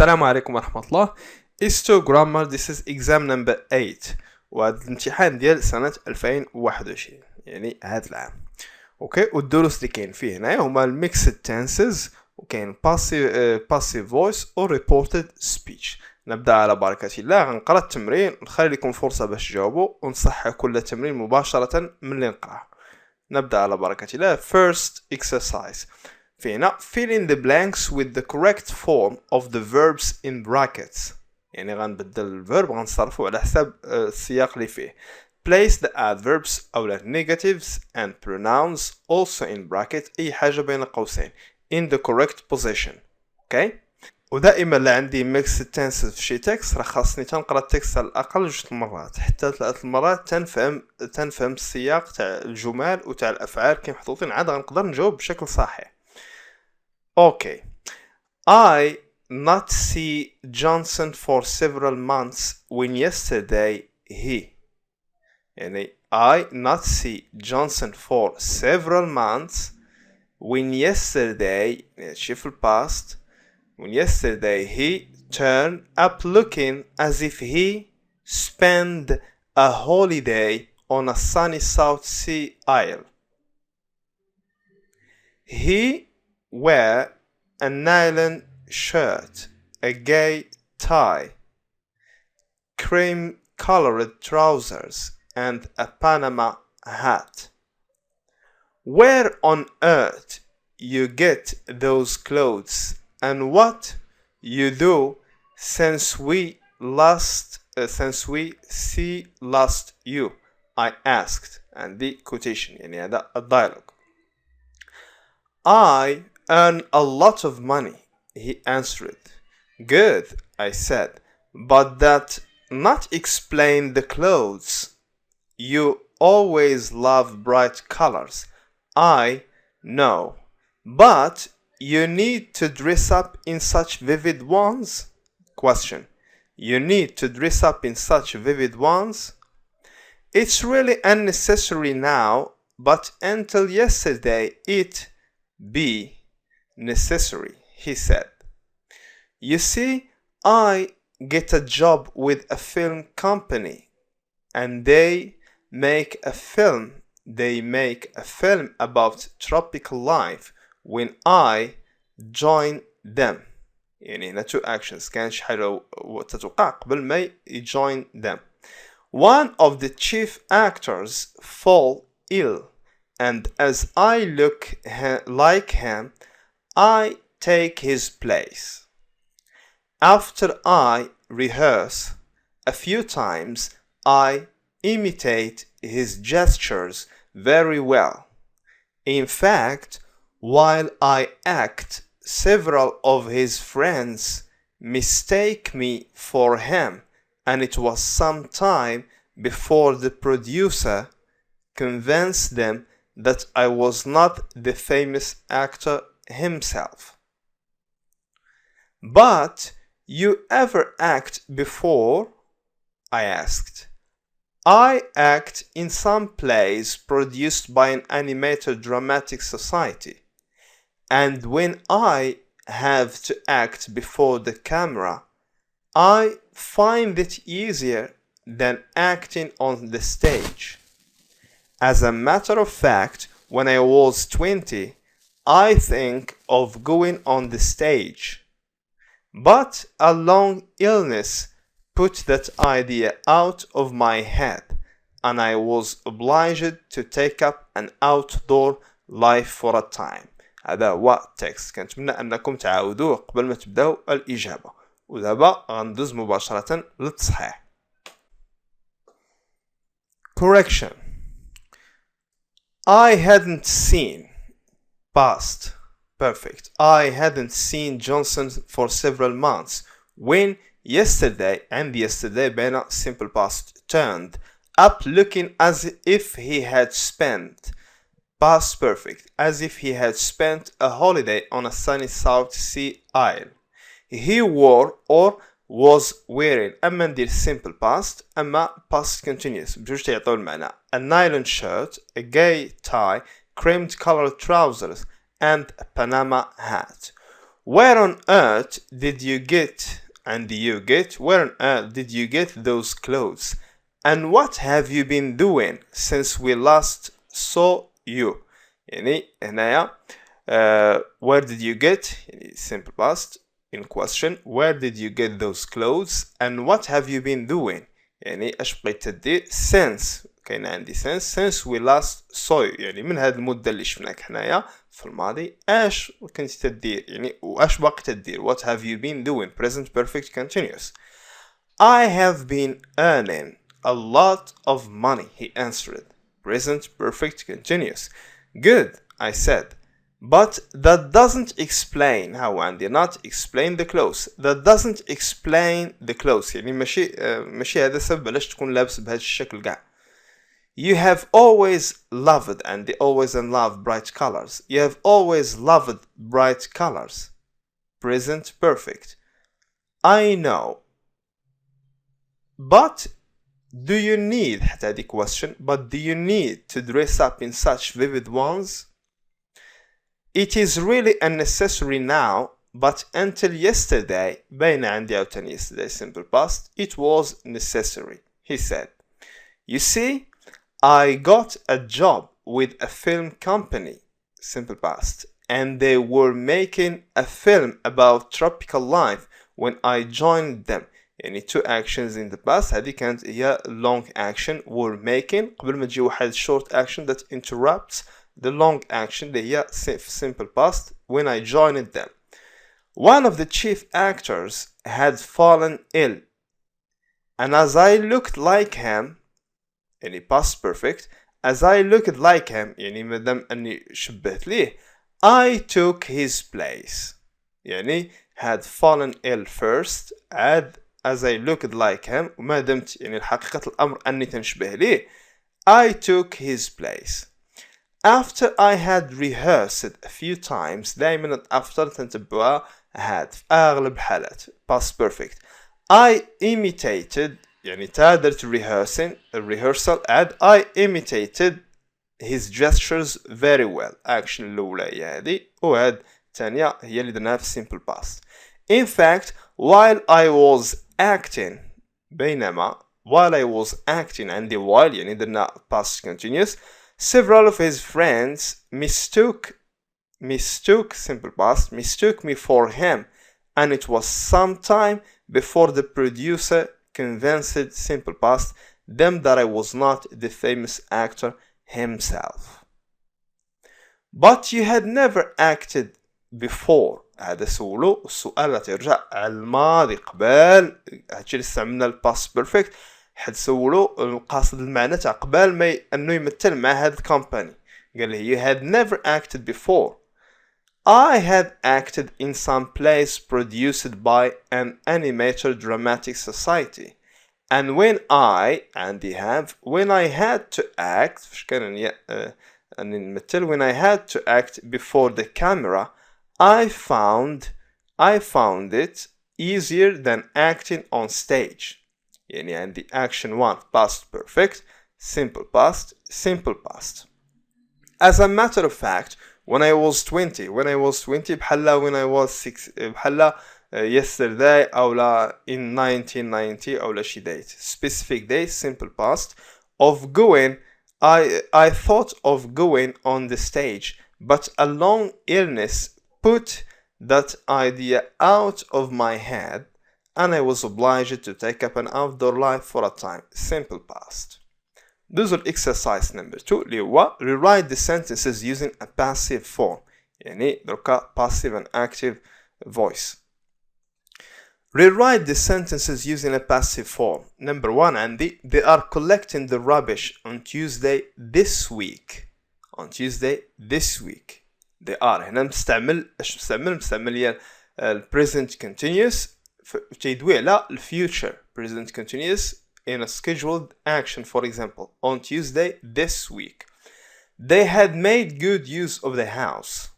السلام عليكم ورحمة الله. Histo Grammar. This is exam number 8 وهذا الامتحان ديال سنة 2021 يعني هذا العام. اوكي، والدروس اللي كاين فيه هنايا هما الميكسد تنسز وكاين passive voice و reported speech. نبدا على بركة الله. غنقرا التمرين ونخلي لكم فرصة باش تجاوبوا ونصحح كل تمرين مباشرة من اللي نقراه. نبدا على بركة الله. First exercise فينا fill in the blanks with the correct form of the verbs in brackets. يعني غنبدل الفيرب غنصرفو على حساب السياق اللي فيه. Place the adverbs أو negatives and pronouns also in bracket أي حاجة بين قوسين in the correct position. okay. ودائما اللي عندي mixed tenses في شي تكست راه خاصني تنقرا التكست على الأقل 2 مرات حتى 3 المرات تنفهم السياق تاع الجمل وتاع الأفعال كي محطوطين عاد غنقدر نجاوب بشكل صحيح. Okay. I not see Johnson for several months when yesterday he. يعني I not see Johnson for several months when yesterday شي في past when yesterday he turned up looking as if he spent a holiday on a sunny South Sea isle. He wear a nylon shirt, a gay tie, cream-colored trousers, and a Panama hat. Where on earth you get those clothes, and what you do since we see last you? I asked, and the quotation يعني هذا الdialogue. I earn a lot of money, he answered. Good, I said, but that not explain the clothes. You always love bright colors. I know, but you need to dress up in such vivid ones? Question. You need to dress up in such vivid ones? It's really unnecessary now, but until yesterday it be necessary, he said. You see, I get a job with a film company and they make a film about tropical life when I join them. يعني هنا two actions كان شي حاجة تتوقع قبل ما join them. One of the chief actors fall ill and as I look like him I take his place. After I rehearse a few times, I imitate his gestures very well. In fact, while I act, several of his friends mistake me for him, and it was some time before the producer convinced them that I was not the famous actor himself. But you ever act before? I asked. I act in some plays produced by an animated dramatic society, and when I have to act before the camera, I find it easier than acting on the stage. As a matter of fact, when I was 20, I think of going on the stage. But a long illness put that idea out of my head, and I was obliged to take up an outdoor life for a time. هذا هو التكست. كنتمنى أنكم تعاودوه قبل ما تبداو الإجابة. ودابا غندوز مباشرة للتصحيح. Correction. I hadn't seen past perfect. I hadn't seen Johnson for several months when yesterday and yesterday بين simple past turned up looking as if he had spent past perfect as if he had spent a holiday on a sunny South Sea isle. He wore or was wearing أما ندير simple past أما past continuous بجوج تيعطيو المعنى a nylon shirt, a gay tie, cream colored trousers and a Panama hat. where on earth did you get where on earth did you get those clothes and what have you been doing since we last saw you. يعني هنايا where did you get يعني simple past in question, where did you get those clothes and what have you been doing يعني اش بقيت تدير since كاين عندي since we last saw you يعني من هذه المدة اللي شفناك حنايا في الماضي اش كنت تدير يعني واش باقي تدير. what have you been doing present perfect continuous. I have been earning a lot of money, he answered. Present perfect continuous. Good, I said. But that doesn't explain how عندي not explain the clothes. That doesn't explain the clothes يعني ماشي هذا السبب علاش تكون لابس بهذا الشكل كاع. You have always loved and they always and love bright colors. You have always loved bright colors. Present perfect. I know. But do you need حتى هذه question but do you need to dress up in such vivid ones? It is really unnecessary now but until yesterday بين عندي عاوتاني yesterday simple past it was necessary, he said. You see, I got a job with a film company simple past and they were making a film about tropical life when I joined them. يعني two actions in the past هذه كانت هي long action were making قبل ما تجي واحد short action that interrupts the long action اللي هي simple past when I joined them. One of the chief actors had fallen ill and as I looked like him يعني past perfect as I looked like him يعني مادام أني شبهت ليه I took his place يعني had fallen ill first عاد as I looked like him وما دمت يعني الحقيقة الأمر أني تنشبه ليه I took his place. After I had rehearsed a few times دائما after تنتبهها had في أغلب الحالات past perfect I imitated يعني تادرت rehearsal عاد I imitated his gestures very well. action الأولى هي هذه وهاد الثانية هي اللي درناها في simple past. In fact, while I was acting بينما while I was acting عندي while يعني درنا past continuous several of his friends mistook simple past mistook me for him and it was some time before the producer convinced simple past them that I was not the famous actor himself. But you had never acted before. هذا سولو السؤال لا ترجع على الماضي قبل هادشي اللي استعملنا الباست بيرفكت حد سولو القاصد المعنى تاع قبل ما انه يمثل مع هاد الكومباني قال له you had never acted before. I had acted in some plays produced by an animator dramatic society and when I had to act when I had to act before the camera I found it easier than acting on stage. يعني عندي action 1 past perfect simple past. As a matter of fact when I was 20 بحلا when I was 6 بحلا yesterday أو لا in 1990 أو لا شي date specific date simple past of going I thought of going on the stage but a long illness put that idea out of my head and I was obliged to take up an outdoor life for a time. Simple past. دوزو exercise number 2 اللي هو rewrite the sentences using a passive form يعني دركا passive and active voice. Rewrite the sentences using a passive form. Number 1 عندي they are collecting the rubbish on Tuesday this week. They are هنا مستعمل هي present continuous تيدوي على future present continuous in a scheduled action. For example, on Tuesday this week they had made good use of the house.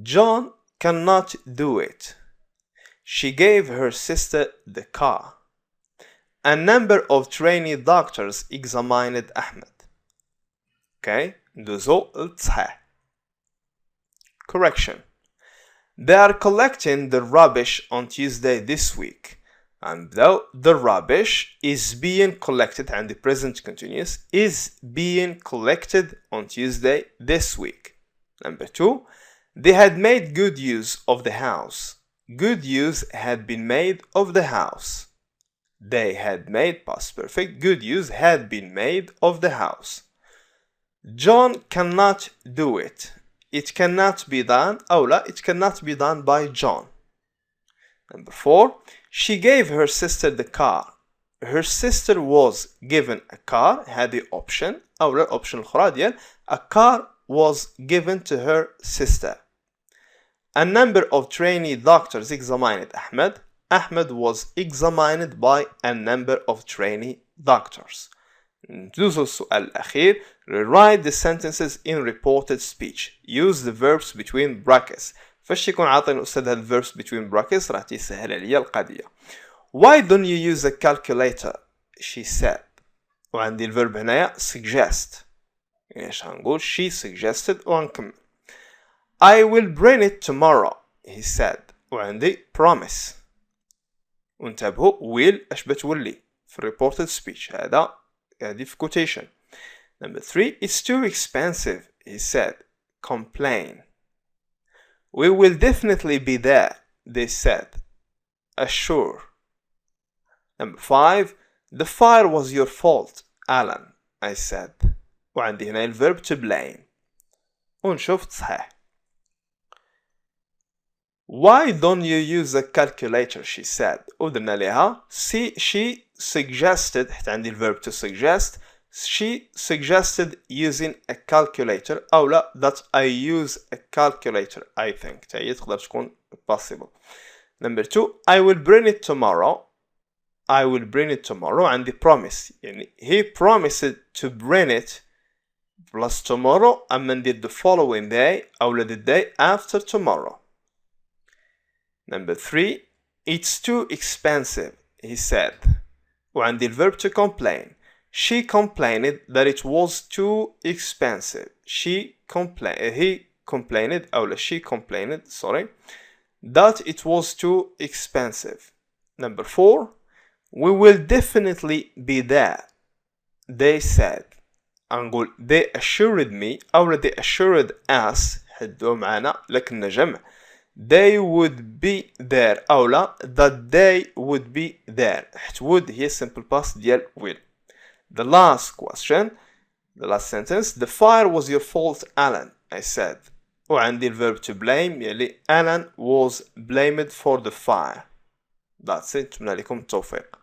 John cannot do it. She gave her sister the car. A number of trainee doctors examined Ahmed. Okay, ندوزو التصحيح. Correction. They are collecting the rubbish on Tuesday this week. And though the rubbish is being collected, and the present continuous, is being collected on Tuesday this week. Number 2, they had made good use of the house. Good use had been made of the house. They had made past perfect. Good use had been made of the house. John cannot do it. It cannot be done. أو لا, it cannot be done by John. Number 4, she gave her sister the car. Her sister was given a car. هذه option أو لا, option الأخرى ديال a car was given to her sister. A number of trainee doctors examined Ahmed. Ahmed was examined by a number of trainee doctors. ندوزو السؤال الأخير. Rewrite the sentences in reported speech. Use the verbs between brackets. فاش يكون عاطيني الأستاذ هاد verbs between brackets راح تسهل عليا القضية. Why don't you use a calculator? She said. وعندي الverb هنايا suggest. ايش هنقول؟ She suggested وهنكمل. I will bring it tomorrow, he said. وعندي promise. وانتبهوا will اش بتولي في reported speech. هذه في quotation. Number 3, it's too expensive, he said. Complain. We will definitely be there, they said. Assure. Number 5, the fire was your fault, Alan, I said. وعندي هنا الverb to blame. ونشوف تصحيح. Why don't you use a calculator, she said. ودرنا لها she suggested. حتى عندي الverb to suggest. She suggested using a calculator. أو لا, that I use a calculator, I think. هي تقدر تكون possible. Number 2, I will bring it tomorrow. I will bring it tomorrow. عندي promise. يعني he promised to bring it plus tomorrow. أما ندير the following day أو لا the day after tomorrow. Number 3, it's too expensive, he said. وعندي الverb to complain. She complained that it was too expensive. He complained أو لا she complained, sorry, that it was too expensive. Number 4, we will definitely be there, they said. نقول they assured me أو لا they assured us. حدوا معنا لكن جمع. They would be there أو لا that they would be there. حيت would هي simple past ديال will. The last question, the last sentence, the fire was your fault, Alan, I said. وعندي الverb to blame يلي Alan was blamed for the fire. That's it. نتمنى لكم التوفيق.